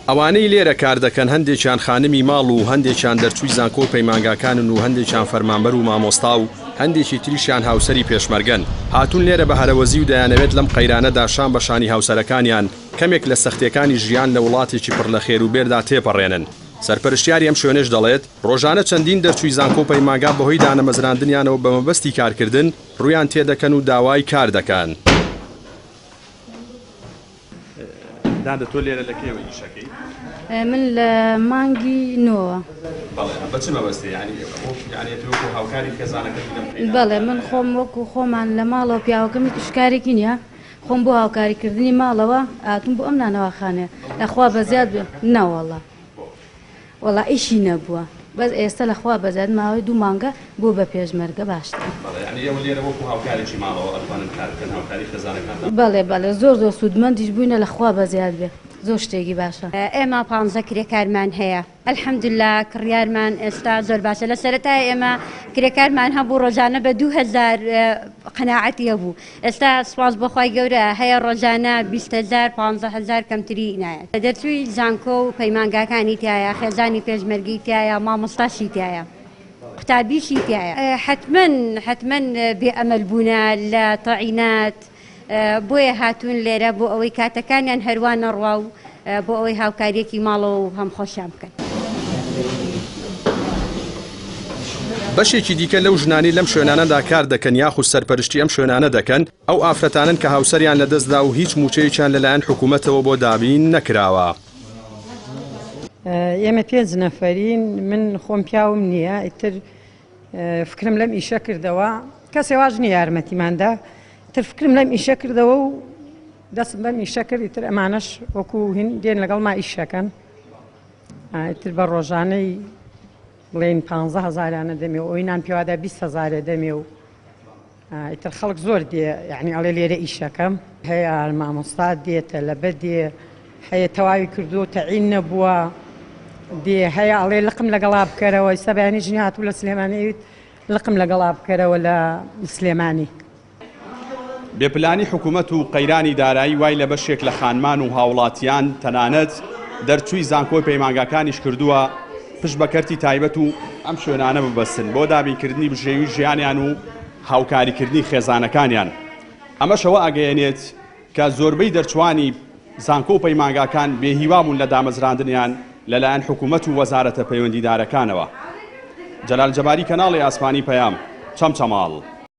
ئەوانەی لێرە کار دەکەن هەندێکیان خانمی ماڵ و هەندێکیان دەرچووی زانکۆ پەیمانگاکانن و هەندێکیان فەرمانبەر و مامۆستا و هەندێکی تریشیان هاوسەری پێشمەرگەن هاتوون لێرە بە هەرەوەزی و دەیانەوێت لەم قەیرانەدا شان بەشانی هاوسەرەکانیان کەمێک لە سەختیەکانی ژیان لە وڵاتێکی پڕ لە خێر و بێردا تێپەڕێنن. سەرپەرشتیاری ئەم شوێنەش دەڵێت ڕۆژانە چەندین دەرچووی زانکۆ پەیمانگا بەهۆی دانەمەزراندنیانەوە بە مەبەستی کارکردن ڕوویان تێدەکەن و داوای کار دەکەن. دادە تۆ لێرە لە کێوە ئیشەکەی؟ من لە مانگی نۆوە. بەچ مەبەستی یعنی تۆ هاوکاری خێزانەکەت؟ بەڵێ من خۆم وەکو خۆمان لە ماڵەوە پیاوەکەمی توشکارێکی نییە خۆم بۆ هاوکاریکردنی ماڵەوە ئاتون بۆ ئەم نانەوەخانێ لەخوا بەزیاد نەوەڵە وەڵا ئیشی نەبووە بەس ئێستا لەخوا بەزیاد ماوەی 2 مانگە بۆ بە پێشمەرگە باشتر. بەڵێ زۆر سوودمەندیش بووینە لەخوا بەزیاد بێ زۆر شتێکی باشە. ئێمە 15 کرێکارمان هەیە ئەلحەمدولیلا کڕیارمان ئێستا زۆر باشە لە سەرەتای ئێمە کرێکارمان هەبوو ڕۆژانە بە 2000 قەناعەتی هەبوو ئێستا سواز بەخوای گەورە هەیە ڕۆژانە 20000 15000 کەمتری نایەت. دەرچووی زانکۆ و پەیمانگاکانی تایە خێزانی پێشمەرگی تایە مامۆستاشی تایە قوتابیشی تایە حتمەن بێئەمەلبوونە لە تەعینات بۆیە هاتوون لێرە بۆ ئەوەی کاتەکانیان هەروە نەڕوا و بۆ ئەوەی هاوکاریەکی ماڵەوە و هەم خۆشیان بکەن. بەشێکی دیکە لەو ژنانی لەم شوێنانەدا کار دەکەن یاخود سەرپەرشتی ئەم شوێنانە دەکەن ئەو ئافرەتانن کە هاوسەریان لەدەستدا و هیچ موچەیەکیان لەلایەن حکوومەتەوە بۆ دابین نەکراوە. ئێمە 5 نەفەرین من خۆم پیاوم نییە ئیتر فکرم لەم ئیشە کردەوە کەسێ واژ نیە یارمەتیماندا تر فکرم لەم ئیشە کردەوە و دەستم بەم ئیشە کرد ئیتر ئەمانەش وەکو هین دێن لەگەڵ ما ئیشەکەن ئیتر بە ڕۆژانەی بڵێن 15000 دەمێ و ئەوینان پێوادا 20000 دەمێ و ئیتر خەڵک زۆر دێ یعنی ئەڵێ لێرە ئیشەکەم هەیە مامۆستا دێتە لەبەر دێ هەیە تەواوی کردو تەعین نەبووە دێ هەیە ئەڵێ لقم لەگەڵا بکەرەوە ئێستا بەیانی ژنی هاتوو لە سلێمانی لقم لەگەڵا بکەرەوە لە سلێمانی. بێپلانی حکوومەت و قەیرانی دارایی وای لە بەشێک لە خانمان و هاوڵاتیان تەنانەت دەرچووی زانکۆی پەیمانگاکانیش کردووە پشت بەکەرتی تایبەت و ئەم شوێنانە ببەستن بۆ دابینکردنی بژێوی ژیانیان و هاوکاریکردنی خێزانەکانیان. ئەمەشەوە ئەگەیەنێت کە زۆربەی دەرچوانی زانکۆ و پەیمانگاکان بێهیوابوون لە دامەزراندنیان لەلایەن حکوومەت و وەزارەتە پەیوەندیدارەکانەوە. جەلال جەباری کەناڵی ئاسمانی پەیام چەمچەماڵ.